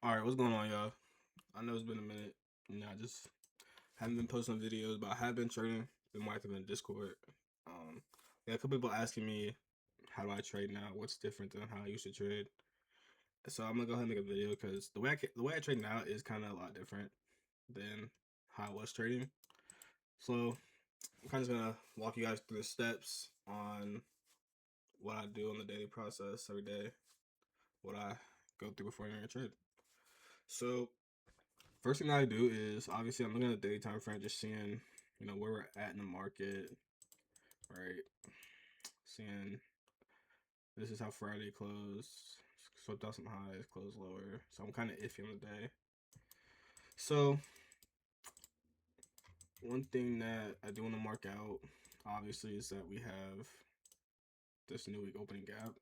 All right, what's going on, y'all? I know it's been a minute. I just haven't been posting videos, but I have been trading. Been more active in Discord. Yeah, a couple people asking me how do I trade now? What's different than how I used to trade? So I'm gonna go ahead and make a video because the way I trade now is kind of a lot different than how I was trading. So I'm kind of gonna walk you guys through the steps on what I do on the daily process every day, what I go through before I make a trade. So first thing I do is obviously I'm looking at the daily time frame, just seeing where we're at in the market, right? Seeing this is how Friday closed, swept out some highs, closed lower, so I'm kind of iffy on the day. So one thing that I do want to mark out, obviously, is that we have this new week opening gap.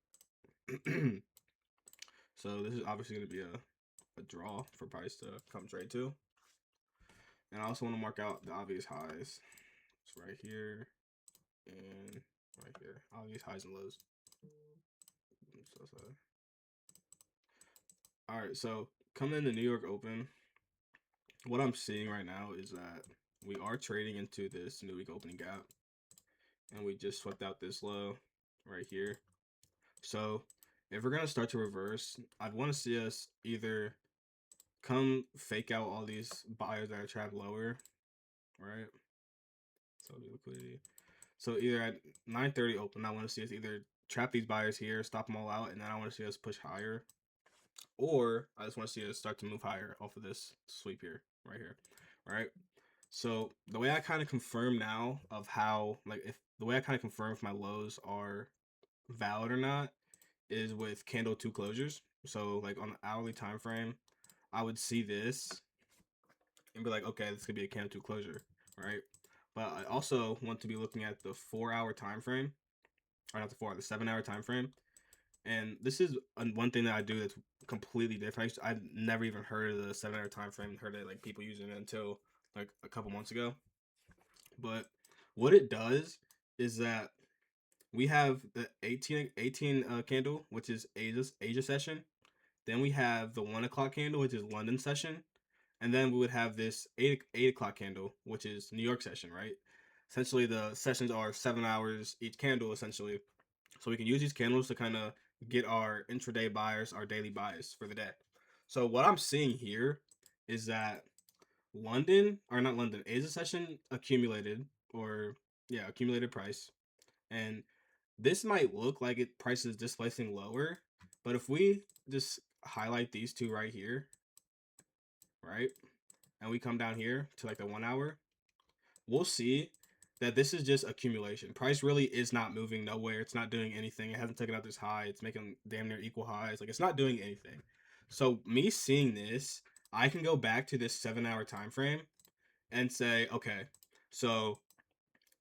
So this is obviously going to be a draw for price to come trade to. And I also want to mark out the obvious highs. It's right here and right here. Obvious highs and lows. I'm so sorry. All right, so coming into New York Open, what I'm seeing right now is that we are trading into this new week opening gap, and we just swept out this low right here. So if we're gonna start to reverse, I'd want to see us either come fake out all these buyers that are trapped lower, right? So the liquidity. So either at 9:30 open, I want to see us either trap these buyers here, stop them all out, and then I want to see us push higher, or I just want to see us start to move higher off of this sweep here, right here, right? So the way I kind of confirm now of how, like, if the way I kind of confirm if my lows are valid or not is with candle 2 closures. So like on the hourly time frame, I would see this and be like, okay, this could be a candle 2 closure, right? But I also want to be looking at the 4-hour time frame, or not the 4, the 7-hour time frame. And this is one thing that I do that's completely different. I've never even heard of the 7-hour time frame. Heard it like people using it until like a couple months ago. But what it does is that we have the 18 candle, which is Asia session. Then we have the 1 o'clock candle, which is London session, and then we would have this 8 o'clock candle, which is New York session, right? Essentially, the sessions are 7 hours each candle, essentially. So we can use these candles to kind of get our intraday buyers, our daily buys for the day. So what I'm seeing here is that Asia session accumulated, or yeah, accumulated price. And this might look like price is displacing lower, but if we just highlight these two right here, right? And we come down here to like the 1 hour, we'll see that this is just accumulation. Price really is not moving nowhere. It's not doing anything. It hasn't taken out this high. It's making damn near equal highs. Like, it's not doing anything. So me seeing this, I can go back to this 7-hour time frame and say, okay, so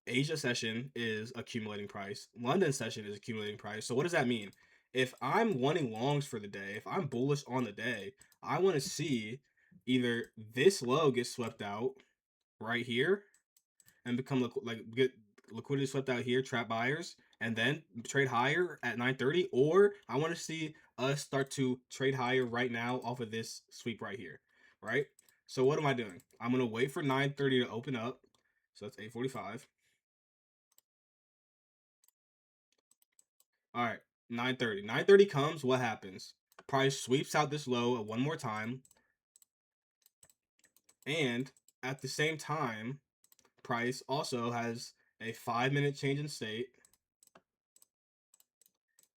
Asia session is accumulating price. London session is accumulating price. So what does that mean? If I'm wanting longs for the day, if I'm bullish on the day, I want to see either this low gets swept out right here and become get liquidity swept out here, trap buyers, and then trade higher at 9:30, or I want to see us start to trade higher right now off of this sweep right here, right? So what am I doing? I'm gonna wait for 9:30 to open up. So that's 8:45. All right, 9:30. 9:30 comes. What happens? Price sweeps out this low one more time, and at the same time, price also has a 5-minute change in state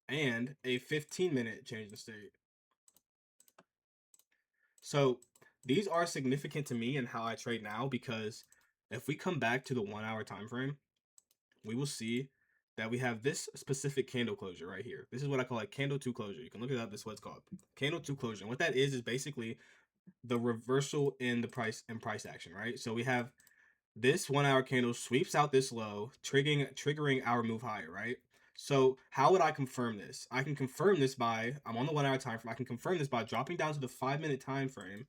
and a 15-minute change in state. So these are significant to me and how I trade now, because if we come back to the 1 hour time frame, we will see that we have this specific candle closure right here. This is what I call a candle 2 closure. You can look it up. This is what it's called. Candle 2 closure. And what that is basically the reversal in the price action, right? So we have this 1 hour candle sweeps out this low, triggering our move higher, right? So how would I confirm this? I can confirm this by, I'm on the 1 hour time frame. I can confirm this by dropping down to the 5-minute time frame.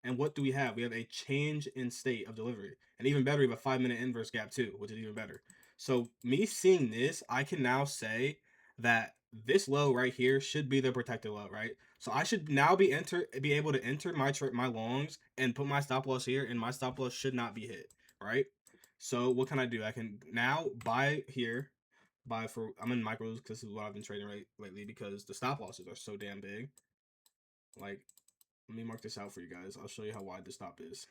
And what do we have? We have a change in state of delivery. And even better, we have a 5-minute inverse gap too, which is even better. So me seeing this, I can now say that this low right here should be the protected low, right? So I should now be able to enter my longs and put my stop loss here, and my stop loss should not be hit, right? So what can I do? I can now buy here, I'm in micros because this is what I've been trading lately because the stop losses are so damn big. Like, let me mark this out for you guys. I'll show you how wide the stop is.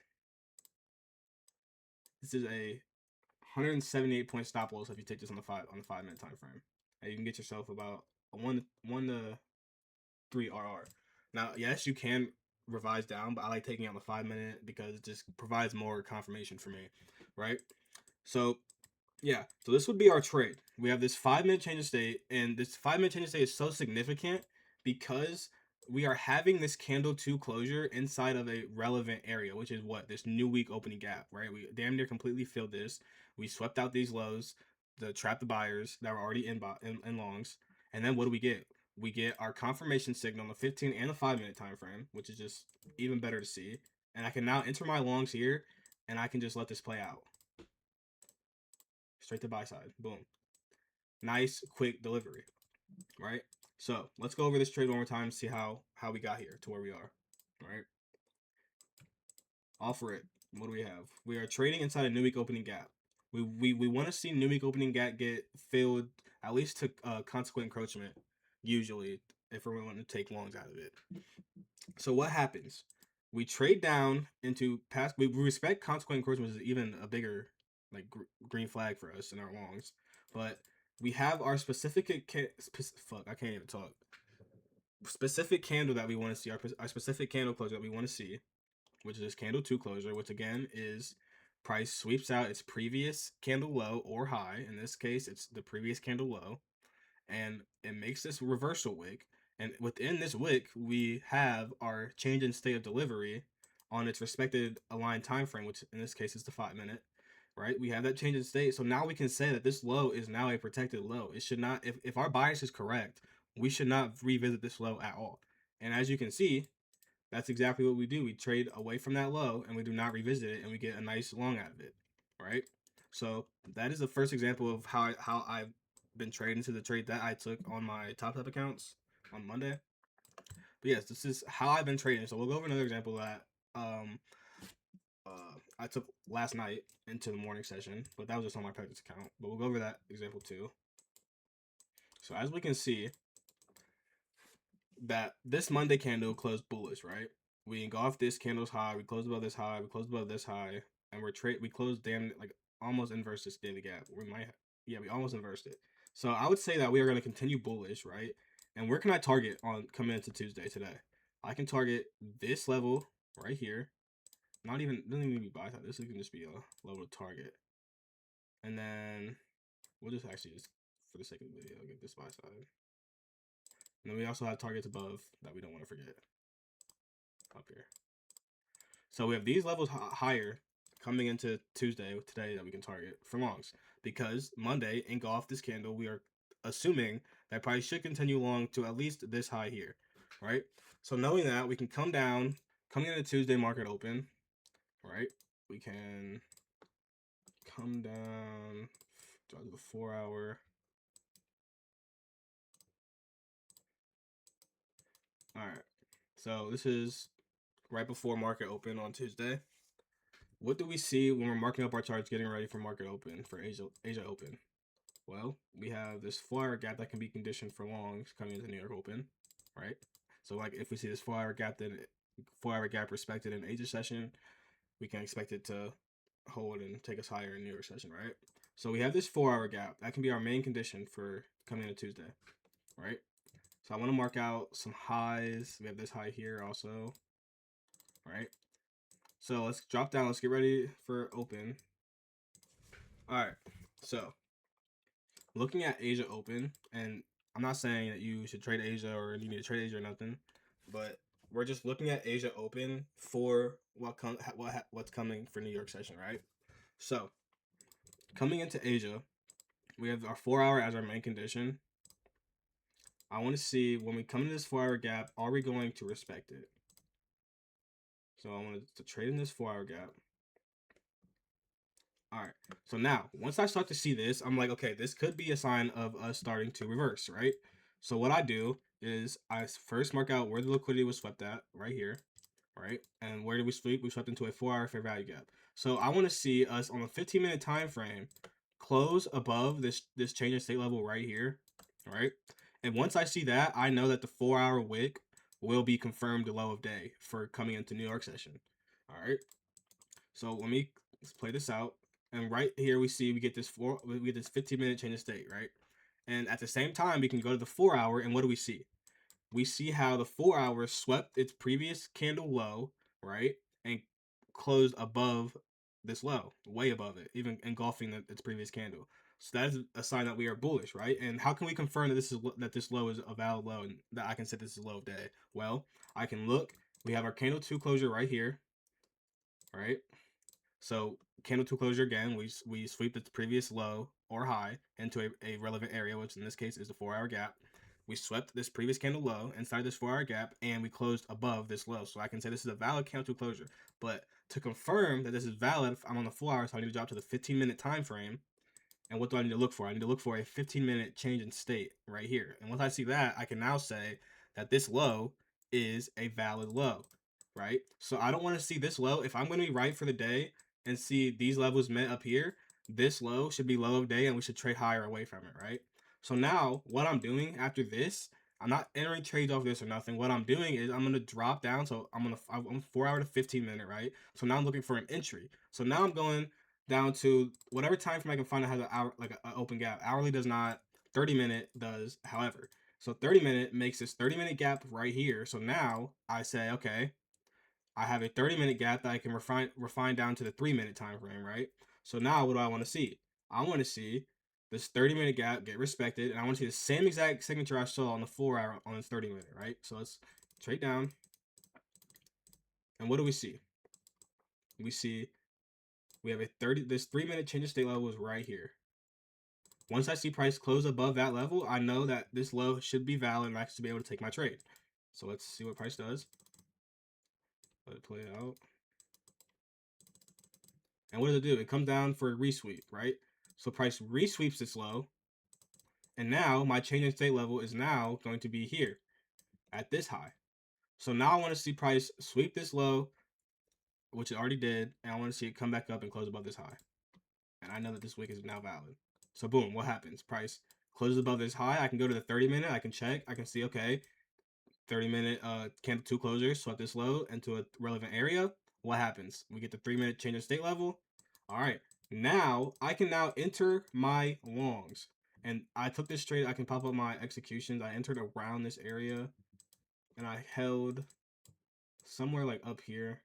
This is a 178 point stop loss if you take this on the 5-minute time frame, and you can get yourself about a 1 to 3 RR. Now, yes, you can revise down, but I like taking on the 5-minute because it just provides more confirmation for me, right? So yeah, so this would be our trade. We have this 5-minute change of state, and this 5-minute change of state is so significant because we are having this candle 2 closure inside of a relevant area, which is what? This new week opening gap, right? We damn near completely filled this. We swept out these lows to trap the buyers that were already in longs. And then what do we get? We get our confirmation signal on the 15 and the 5-minute time frame, which is just even better to see. And I can now enter my longs here, and I can just let this play out. Straight to buy side. Boom. Nice, quick delivery, right? So let's go over this trade one more time, see how we got here to where we are, right? Offer it. What do we have? We are trading inside a new week opening gap. We want to see new week opening gap get filled at least to consequent encroachment, usually, if we're willing to take longs out of it. So what happens? We trade down into past. We respect consequent encroachment is even a bigger like green flag for us in our longs, but we have our specific fuck. I can't even talk. Specific candle that we want to see. Our specific candle closure that we want to see, which is this candle 2 closure, which again is price sweeps out its previous candle low or high. In this case, it's the previous candle low, and it makes this reversal wick. And within this wick, we have our change in state of delivery on its respected aligned time frame, which in this case is the 5-minute, right? We have that change in state. So now we can say that this low is now a protected low. It should not, if our bias is correct, we should not revisit this low at all. And as you can see, that's exactly what we do. We trade away from that low and we do not revisit it, and we get a nice long out of it, right? So that is the first example of how I've been trading to the trade that I took on my Top Step accounts on Monday. But yes, this is how I've been trading. So we'll go over another example that I took last night into the morning session, but that was just on my practice account. But we'll go over that example too. So as we can see, that this Monday candle closed bullish, right? We engulfed this candle's high, we closed above this high, we closed above this high, and we closed damn like almost inverse this daily gap. We almost inversed it. So I would say that we are going to continue bullish, right? And where can I target on coming into Tuesday today? I can target this level right here. Doesn't even be buy side. This can just be a level to target. And then we'll just actually just for the sake of the video get this buy side. And then we also have targets above that we don't want to forget up here. So we have these levels higher coming into Tuesday today that we can target for longs, because Monday engulfed this candle. We are assuming that price should continue long to at least this high here, right? So knowing that, we can come down coming into Tuesday market open, right? We can come down to the 4-hour. All right, so this is right before market open on Tuesday. What do we see when we're marking up our charts, getting ready for market open for Asia Open? Well, we have this 4-hour gap that can be conditioned for longs coming into New York Open, right? So like if we see this 4-hour gap, then 4-hour gap respected in Asia session, we can expect it to hold and take us higher in New York session, right? So we have this 4-hour gap that can be our main condition for coming into Tuesday, right? So I want to mark out some highs. We have this high here also, right? So let's drop down. Let's get ready for open. All right. So looking at Asia Open, and I'm not saying that you should trade Asia or you need to trade Asia or nothing, but we're just looking at Asia Open for what's coming for New York session, right? So coming into Asia, we have our 4-hour as our main condition. I want to see when we come into this 4-hour gap, are we going to respect it? So I wanted to trade in this 4-hour gap. All right. So now, once I start to see this, I'm like, okay, this could be a sign of us starting to reverse, right? So what I do is I first mark out where the liquidity was swept at, right here, right? And where did we sweep? We swept into a 4-hour fair value gap. So I want to see us on a 15-minute time frame close above this change in state level right here, right? And once I see that, I know that the 4-hour wick will be confirmed the low of day for coming into New York session. All right. So let's play this out. And right here we see we get this 15-minute change of state, right? And at the same time, we can go to the 4-hour, and what do we see? We see how the 4-hour swept its previous candle low, right? And closed above this low, way above it, even engulfing its previous candle. So that is a sign that we are bullish, right? And how can we confirm that this low is a valid low and that I can say this is low of day? Well, I can look. We have our candle 2 closure right here, right? So candle 2 closure again, we sweep its previous low or high into a relevant area, which in this case is the 4-hour gap. We swept this previous candle low inside this 4-hour gap, and we closed above this low. So I can say this is a valid candle 2 closure. But to confirm that this is valid, I'm on the 4-hour, so I need to drop to the 15-minute time frame. And what do I need to look for? I need to look for a 15-minute change in state right here. And once I see that, I can now say that this low is a valid low, right? So I don't want to see this low. If I'm going to be right for the day and see these levels met up here, this low should be low of day and we should trade higher away from it, right? So now what I'm doing after this, I'm not entering trades off this or nothing. What I'm doing is I'm going to drop down. So I'm 4-hour to 15-minute, right? So now I'm looking for an entry. So now I'm going down to whatever time frame I can find that has an hour, like an open gap. Hourly does not, 30-minute does, however. So 30-minute makes this 30-minute gap right here. So now I say, okay, I have a 30-minute gap that I can refine down to the 3-minute time frame, right? So now what do I want to see? I want to see this 30-minute gap get respected, and I want to see the same exact signature I saw on the 4-hour on this 30-minute, right? So let's trade down. And what do we see? We see we have this 3-minute change of state level is right here. Once I see price close above that level, I know that this low should be valid and I should be able to take my trade. So let's see what price does. Let it play out. And what does it do? It comes down for a resweep, right? So price resweeps this low. And now my change in state level is now going to be here at this high. So now I want to see price sweep this low, which it already did. And I want to see it come back up and close above this high. And I know that this wick is now valid. So boom, what happens? Price closes above this high. I can go to the 30-minute. I can check. I can see, okay, 30-minute candle 2 closures, swept this low into a relevant area. What happens? We get the 3-minute change in state level. All right, now I can now enter my longs. And I took this trade. I can pop up my executions. I entered around this area, and I held somewhere like up here.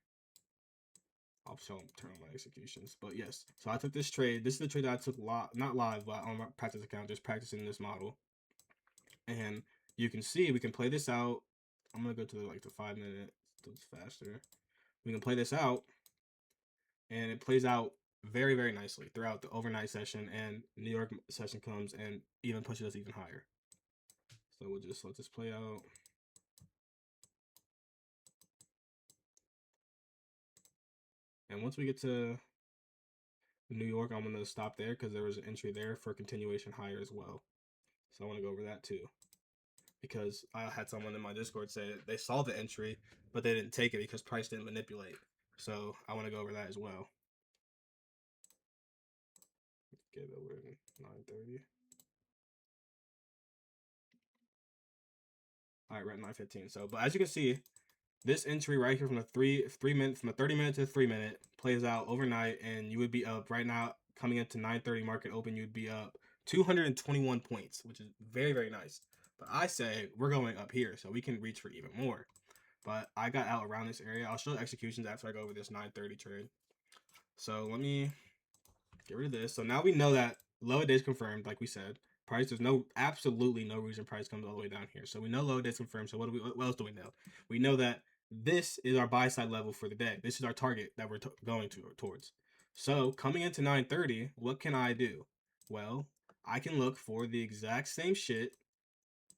I'll turn on my executions, but yes. So I took this trade. This is the trade that I took not live, but on my practice account, just practicing this model. And you can see we can play this out. I'm gonna go to the 5-minute. It's faster. We can play this out, and it plays out very, very nicely throughout the overnight session, and New York session comes and even pushes us even higher. So we'll just let this play out. And once we get to New York, I'm gonna stop there because there was an entry there for continuation higher as well. So I want to go over that too, because I had someone in my Discord say they saw the entry, but they didn't take it because price didn't manipulate. So I want to go over that as well. Get over in 9:30. All right, we're at 9:15. So, but as you can see, this entry right here from the 30-minute to the 3-minute plays out overnight, and you would be up right now coming into 9:30 market open. You'd be up 221 points, which is very, very nice. But I say we're going up here, so we can reach for even more. But I got out around this area. I'll show executions after I go over this 9:30 trade. So let me get rid of this. So now we know that low days confirmed, like we said. Price, there's absolutely no reason price comes all the way down here. So we know low days confirmed. So what else do we know? We know that this is our buy side level for the day. This is our target that we're going towards. So coming into 9:30, what can I do? Well, I can look for the exact same shit,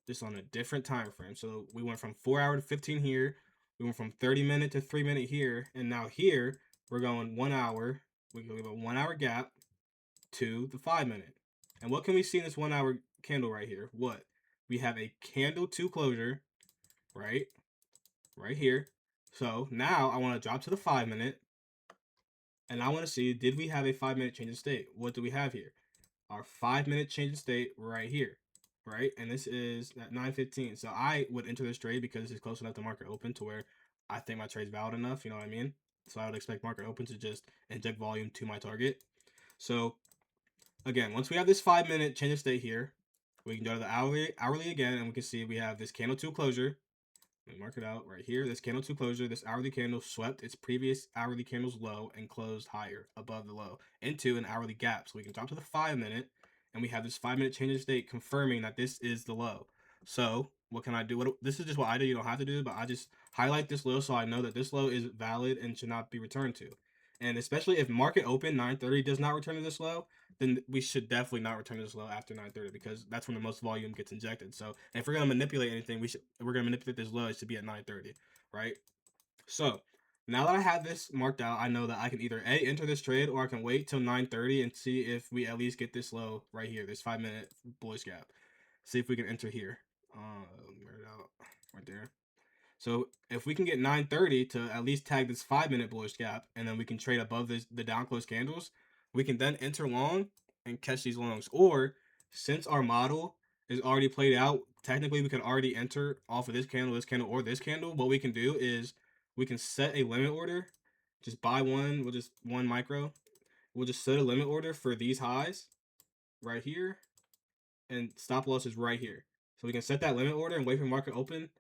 just on a different time frame. So we went from 4-hour to 15 here. We went from 30-minute to 3-minute here. And now here, we're going 1 hour. We give a 1-hour gap to the 5-minute. And what can we see in this 1-hour candle right here? What? we have a candle 2 closure, right here. So now I want to drop to the 5-minute, and I want to see, did we have a 5-minute change in state? What do we have here? Our 5-minute change in state right here, right? And this is at 9:15. So I would enter this trade because this is close enough to market open to where I think my trade's valid enough. You know what I mean? So I would expect market open to just inject volume to my target. So again, once we have this 5-minute change of state here, we can go to the hourly again, and we can see we have this candle 2 closure. Let me mark it out right here. This candle 2 closure, this hourly candle swept its previous hourly candle's low and closed higher above the low into an hourly gap. So we can drop to the 5-minute, and we have this 5-minute change of state confirming that this is the low. So what can I do? This is just what I do. You don't have to do, but I just highlight this low so I know that this low is valid and should not be returned to. And especially if market open 9:30 does not return to this low, then we should definitely not return to this low after 9:30 because that's when the most volume gets injected. So if we're gonna manipulate anything, we're gonna manipulate this low. It should be at 9:30, right? So now that I have this marked out, I know that I can either enter this trade or I can wait till 9:30 and see if we at least get this low right here, this 5-minute bullish gap. See if we can enter here. Where it out right there. So if we can get 9:30 to at least tag this 5-minute bullish gap, and then we can trade above the down close candles, we can then enter long and catch these longs. Or since our model is already played out, technically we could already enter off of this candle, or this candle. What we can do is we can set a limit order, just buy one, we'll just 1 micro. We'll just set a limit order for these highs right here, and stop loss is right here. So we can set that limit order and wait for market open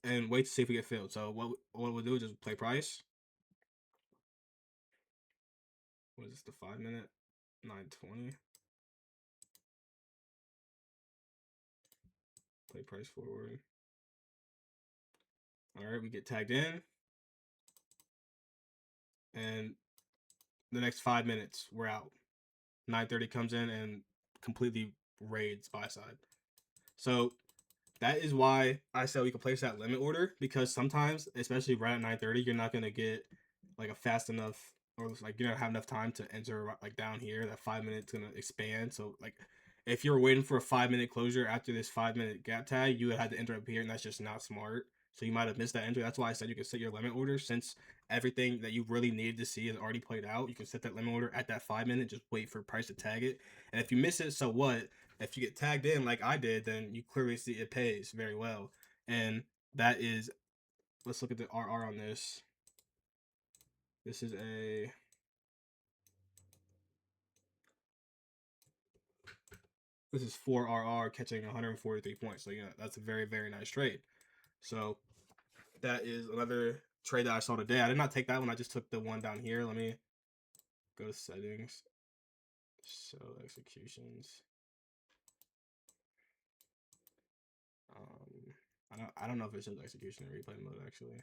and wait to see if we get filled. So what we'll do is just play price. What is this, the 5-minute? 9:20. Play price forward. All right, we get tagged in, and the next 5 minutes we're out. 9:30 comes in and completely raids buy side. So that is why I said we could place that limit order, because sometimes, especially right at 9:30, you're not gonna get like a fast enough, or like you don't have enough time to enter like down here. That 5 minutes gonna expand. So like if you're waiting for a 5-minute closure after this 5-minute gap tag, you would have to enter up here, and that's just not smart. So you might have missed that entry. That's why I said you can set your limit order, since everything that you really needed to see is already played out. You can set that limit order at that 5-minute, just wait for price to tag it. And if you miss it, so what? If you get tagged in like I did, then you clearly see it pays very well. And that is, let's look at the RR on this. This is this is 4 RR catching 143 points. So yeah, that's a very, very nice trade. So that is another trade that I saw today. I did not take that one. I just took the one down here. Let me go to settings. Show executions. I don't know if it shows execution in replay mode actually,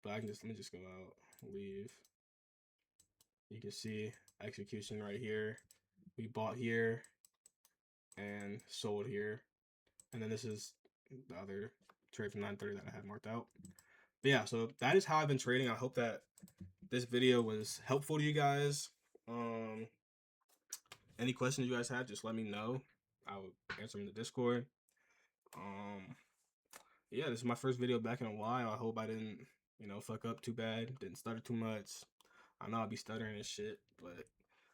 but I can just, let me just go out, leave. You can see execution right here. We bought here and sold here, and then this is the other trade from 9:30 that I had marked out. But yeah, so that is how I've been trading. I hope that this video was helpful to you guys. Any questions you guys have, just let me know. I will answer them in the Discord. Yeah, this is my first video back in a while. I hope I didn't, fuck up too bad. Didn't stutter too much. I know I'll be stuttering and shit, but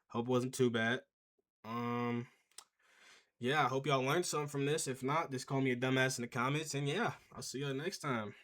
hope it wasn't too bad. Yeah, I hope y'all learned something from this. If not, just call me a dumbass in the comments, and yeah, I'll see y'all next time.